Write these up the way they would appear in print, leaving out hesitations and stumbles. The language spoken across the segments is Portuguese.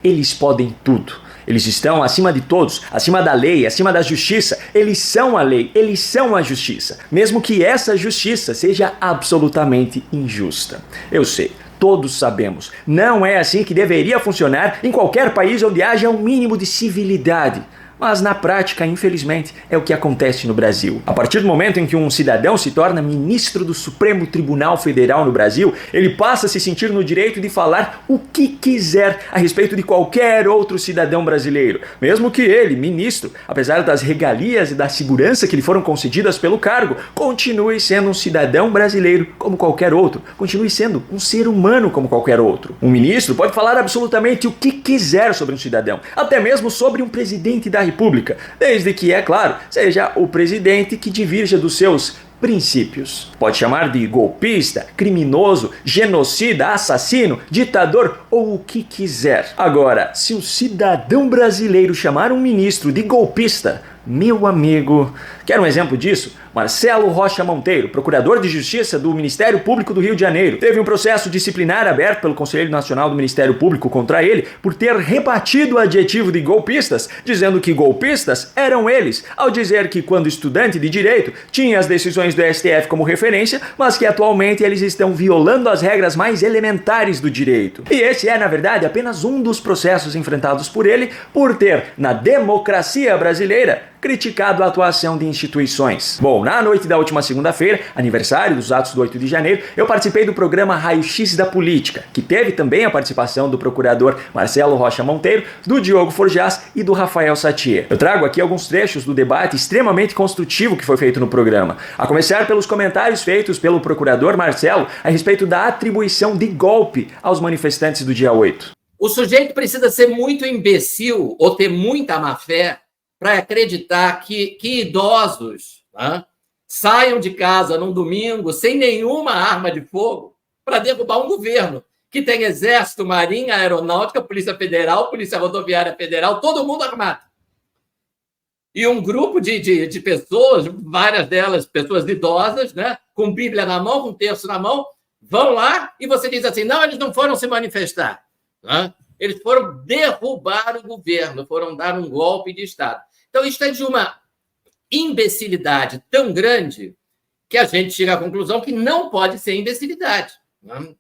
Eles podem tudo. Eles estão acima de todos, acima da lei, acima da justiça. Eles são a lei, eles são a justiça. Mesmo que essa justiça seja absolutamente injusta. Eu sei. Todos sabemos, não é assim que deveria funcionar em qualquer país onde haja um mínimo de civilidade. Mas na prática, infelizmente, é o que acontece no Brasil. A partir do momento em que um cidadão se torna ministro do Supremo Tribunal Federal no Brasil, ele passa a se sentir no direito de falar o que quiser a respeito de qualquer outro cidadão brasileiro. Mesmo que ele, ministro, apesar das regalias e da segurança que lhe foram concedidas pelo cargo, continue sendo um cidadão brasileiro como qualquer outro. Continue sendo um ser humano como qualquer outro. Um ministro pode falar absolutamente o que quiser sobre um cidadão, até mesmo sobre um presidente da República, desde que, é claro, seja o presidente que divirja dos seus princípios. Pode chamar de golpista, criminoso, genocida, assassino, ditador ou o que quiser. Agora, se o cidadão brasileiro chamar um ministro de golpista, meu amigo, quer um exemplo disso? Marcelo Rocha Monteiro, procurador de Justiça do Ministério Público do Rio de Janeiro, teve um processo disciplinar aberto pelo Conselho Nacional do Ministério Público contra ele por ter rebatido o adjetivo de golpistas, dizendo que golpistas eram eles, ao dizer que quando estudante de direito tinha as decisões do STF como referência, mas que atualmente eles estão violando as regras mais elementares do direito. E esse é, na verdade, apenas um dos processos enfrentados por ele por ter, na democracia brasileira, criticado a atuação de instituições. Bom, na noite da última segunda-feira, aniversário dos atos do 8 de janeiro, eu participei do programa Raio-X da Política, que teve também a participação do procurador Marcelo Rocha Monteiro, do Diogo Forjás e do Rafael Satie. Eu trago aqui alguns trechos do debate extremamente construtivo que foi feito no programa, a começar pelos comentários feitos pelo procurador Marcelo a respeito da atribuição de golpe aos manifestantes do dia 8. O sujeito precisa ser muito imbecil ou ter muita má-fé para acreditar que idosos, né, saiam de casa num domingo sem nenhuma arma de fogo para derrubar um governo que tem Exército, Marinha, Aeronáutica, Polícia Federal, Polícia Rodoviária Federal, todo mundo armado. E um grupo de pessoas, várias delas pessoas idosas, né, com Bíblia na mão, com um terço na mão, vão lá e você diz assim, não, eles não foram se manifestar. Né? Eles foram derrubar o governo, foram dar um golpe de Estado. Então, isso é de uma imbecilidade tão grande que a gente chega à conclusão que não pode ser imbecilidade. Né?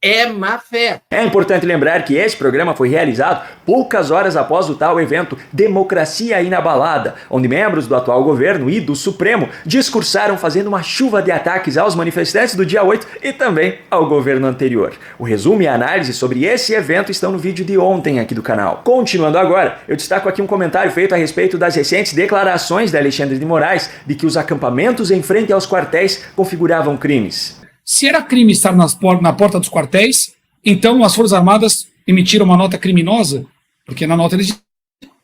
É má fé. É importante lembrar que esse programa foi realizado poucas horas após o tal evento Democracia Inabalada, onde membros do atual governo e do Supremo discursaram fazendo uma chuva de ataques aos manifestantes do dia 8 e também ao governo anterior. O resumo e a análise sobre esse evento estão no vídeo de ontem aqui do canal. Continuando agora, eu destaco aqui um comentário feito a respeito das recentes declarações de Alexandre de Moraes de que os acampamentos em frente aos quartéis configuravam crimes. Se era crime estar na porta dos quartéis, então as Forças Armadas emitiram uma nota criminosa, porque na nota eles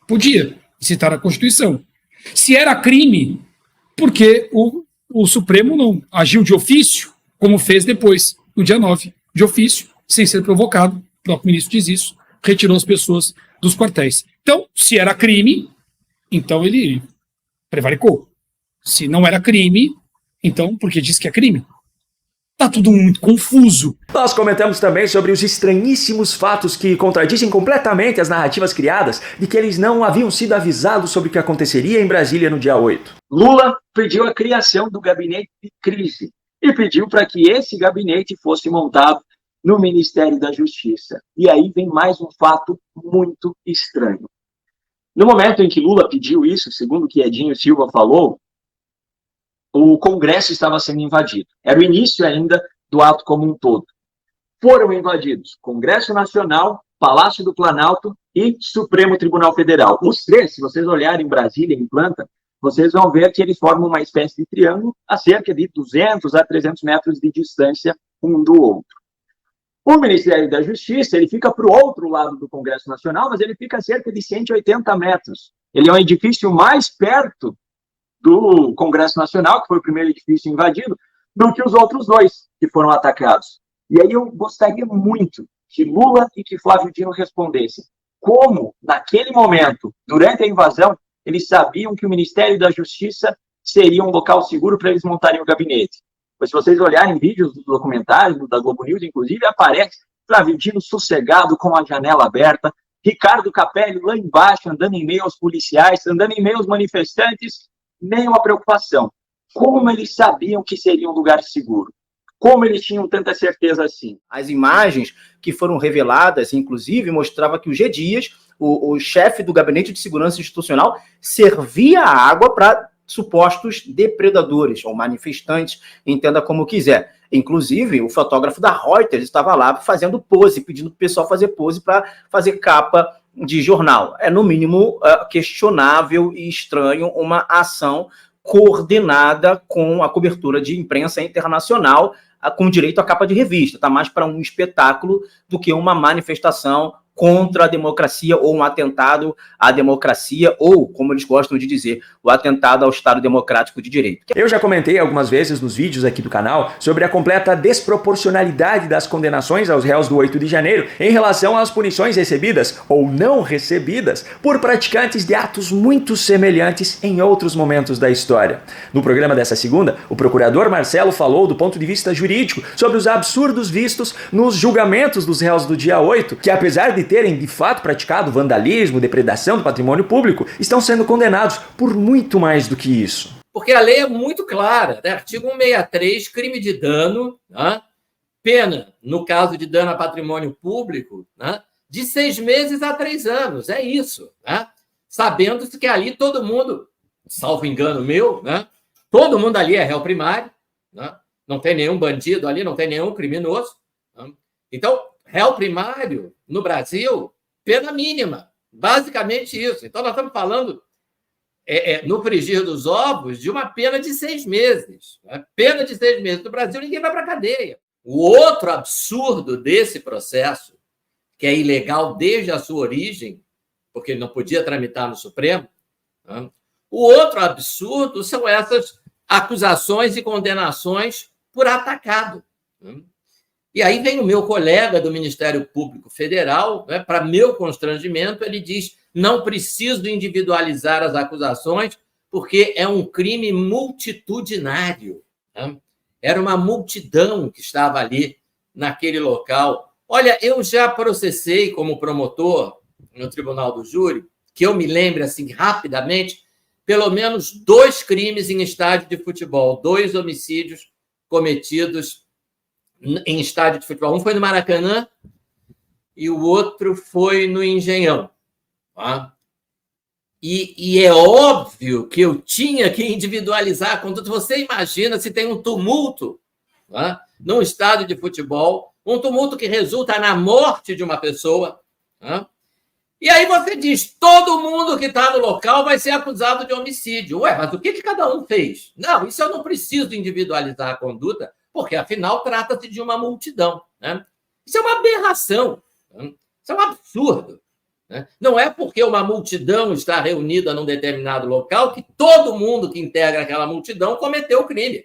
podia citar a Constituição. Se era crime, porque o Supremo não agiu de ofício, como fez depois, no dia 9, de ofício, sem ser provocado, o próprio ministro diz isso, retirou as pessoas dos quartéis. Então, se era crime, então ele prevaricou. Se não era crime, então, porque diz que é crime? Tá tudo muito confuso. Nós comentamos também sobre os estranhíssimos fatos que contradizem completamente as narrativas criadas de que eles não haviam sido avisados sobre o que aconteceria em Brasília no dia 8. Lula pediu a criação do gabinete de crise e pediu para que esse gabinete fosse montado no Ministério da Justiça. E aí vem mais um fato muito estranho. No momento em que Lula pediu isso, segundo o que Edinho Silva falou, o Congresso estava sendo invadido. Era o início ainda do ato como um todo. Foram invadidos Congresso Nacional, Palácio do Planalto e Supremo Tribunal Federal. Os três, se vocês olharem Brasília em planta, vocês vão ver que eles formam uma espécie de triângulo a cerca de 200 a 300 metros de distância um do outro. O Ministério da Justiça ele fica para o outro lado do Congresso Nacional, mas ele fica a cerca de 180 metros. Ele é um edifício mais perto do Congresso Nacional, que foi o primeiro edifício invadido, do que os outros dois que foram atacados. E aí eu gostaria muito que Lula e que Flávio Dino respondessem como, naquele momento, durante a invasão, eles sabiam que o Ministério da Justiça seria um local seguro para eles montarem o gabinete. Pois se vocês olharem vídeos do documentário, da Globo News, inclusive, aparece Flávio Dino sossegado com a janela aberta, Ricardo Capelli lá embaixo, andando em meio aos policiais, andando em meio aos manifestantes, nenhuma preocupação. Como eles sabiam que seria um lugar seguro? Como eles tinham tanta certeza assim? As imagens que foram reveladas, inclusive, mostrava que o G. Dias, o chefe do Gabinete de Segurança Institucional, servia a água para supostos depredadores ou manifestantes, entenda como quiser. Inclusive, o fotógrafo da Reuters estava lá fazendo pose, pedindo para o pessoal fazer pose para fazer capa de jornal. É, no mínimo, questionável e estranho uma ação coordenada com a cobertura de imprensa internacional, com direito à capa de revista. Está mais para um espetáculo do que uma manifestação contra a democracia ou um atentado à democracia ou, como eles gostam de dizer, o atentado ao Estado Democrático de Direito. Eu já comentei algumas vezes nos vídeos aqui do canal sobre a completa desproporcionalidade das condenações aos réus do 8 de janeiro em relação às punições recebidas ou não recebidas por praticantes de atos muito semelhantes em outros momentos da história. No programa dessa segunda, o procurador Marcelo falou do ponto de vista jurídico sobre os absurdos vistos nos julgamentos dos réus do dia 8, que apesar de terem de fato praticado vandalismo, depredação do patrimônio público, estão sendo condenados por muito mais do que isso. Porque a lei é muito clara, né? Artigo 163, crime de dano, né? Pena, no caso de dano a patrimônio público, né? De 6 meses a 3 anos, é isso. Né? Sabendo-se que ali todo mundo, salvo engano meu, né? Todo mundo ali é réu primário, né? Não tem nenhum bandido ali, não tem nenhum criminoso. Né? Então, réu primário, no Brasil, pena mínima. Basicamente isso. Então, nós estamos falando, no frigir dos ovos, de uma pena de 6 meses. Né? Pena de 6 meses. No Brasil, ninguém vai para a cadeia. O outro absurdo desse processo, que é ilegal desde a sua origem, porque ele não podia tramitar no Supremo, né? O outro absurdo são essas acusações e condenações por atacado. Né? E aí vem o meu colega do Ministério Público Federal, né, para meu constrangimento, ele diz: não preciso individualizar as acusações, porque é um crime multitudinário. Né? Era uma multidão que estava ali, naquele local. Olha, eu já processei como promotor no Tribunal do Júri, que eu me lembre assim rapidamente, pelo menos 2 crimes em estádio de futebol, 2 homicídios cometidos em estádio de futebol. Um foi no Maracanã e o outro foi no Engenhão. Tá? E é óbvio que eu tinha que individualizar a conduta. Você imagina se tem um tumulto, tá? Num estádio de futebol, um tumulto que resulta na morte de uma pessoa. Tá? E aí você diz, todo mundo que está no local vai ser acusado de homicídio. Ué, mas o que cada um fez? Não, isso eu não preciso individualizar a conduta, porque, afinal, trata-se de uma multidão. Né? Isso é uma aberração. Né? Isso é um absurdo. Né? Não é porque uma multidão está reunida num determinado local que todo mundo que integra aquela multidão cometeu o crime.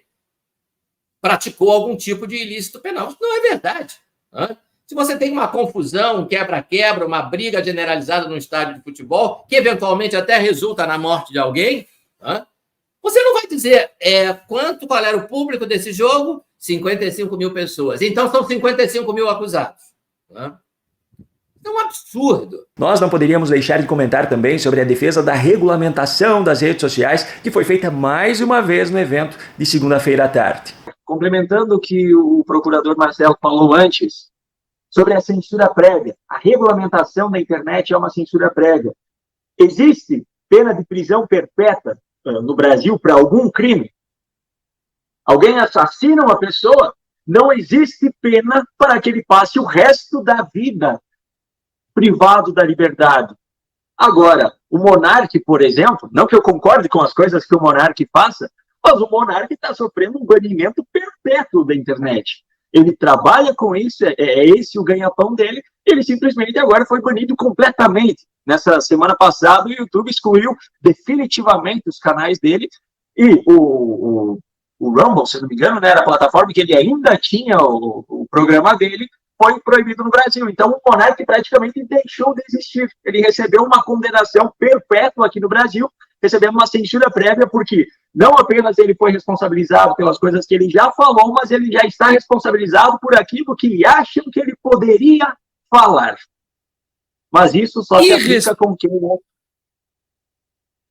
Praticou algum tipo de ilícito penal. Isso não é verdade. Né? Se você tem uma confusão, um quebra-quebra, uma briga generalizada num estádio de futebol, que eventualmente até resulta na morte de alguém, né? Você não vai dizer qual era o público desse jogo? 55 mil pessoas. Então, são 55 mil acusados. Né? É um absurdo. Nós não poderíamos deixar de comentar também sobre a defesa da regulamentação das redes sociais, que foi feita mais uma vez no evento de segunda-feira à tarde. Complementando o que o procurador Marcelo falou antes, sobre a censura prévia. A regulamentação da internet é uma censura prévia. Existe pena de prisão perpétua no Brasil para algum crime? Alguém assassina uma pessoa? Não existe pena para que ele passe o resto da vida privado da liberdade. Agora, o monarca, por exemplo, não que eu concorde com as coisas que o monarca faça, mas o monarca está sofrendo um banimento perpétuo da internet. Ele trabalha com isso, é esse o ganha-pão dele, ele simplesmente agora foi banido completamente. Nessa semana passada, o YouTube excluiu definitivamente os canais dele, e o Rumble, se não me engano, né, era a plataforma que ele ainda tinha o programa dele, foi proibido no Brasil. Então, o monarca praticamente deixou de existir. Ele recebeu uma condenação perpétua aqui no Brasil, recebendo uma censura prévia, porque não apenas ele foi responsabilizado pelas coisas que ele já falou, mas ele já está responsabilizado por aquilo que acham que ele poderia falar. Mas isso só se aplica com quem é...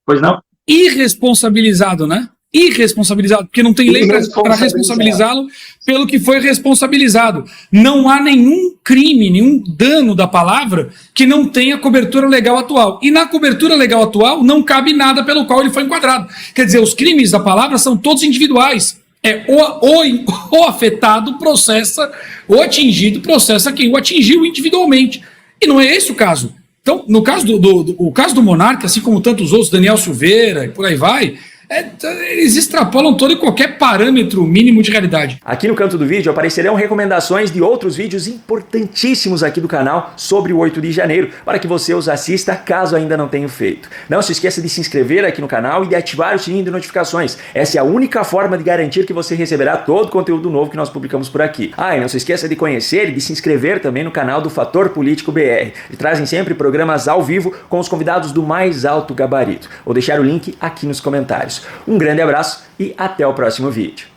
Pois não? Irresponsabilizado, né? Irresponsabilizado, porque não tem lei para responsabilizá-lo pelo que foi responsabilizado. Não há nenhum crime, nenhum dano da palavra que não tenha cobertura legal atual. E na cobertura legal atual não cabe nada pelo qual ele foi enquadrado. Quer dizer, os crimes da palavra são todos individuais. O afetado processa, o atingido processa quem o atingiu individualmente. E não é esse o caso. Então, no caso o caso do Monarca, assim como tantos outros, Daniel Silveira e por aí vai, eles extrapolam todo e qualquer parâmetro mínimo de realidade. Aqui no canto do vídeo aparecerão recomendações de outros vídeos importantíssimos aqui do canal sobre o 8 de janeiro, para que você os assista caso ainda não tenha feito. Não se esqueça de se inscrever aqui no canal e de ativar o sininho de notificações. Essa é a única forma de garantir que você receberá todo o conteúdo novo que nós publicamos por aqui. E não se esqueça de conhecer e de se inscrever também no canal do Fator Político BR. Eles trazem sempre programas ao vivo com os convidados do mais alto gabarito. Vou deixar o link aqui nos comentários. Um grande abraço e até o próximo vídeo.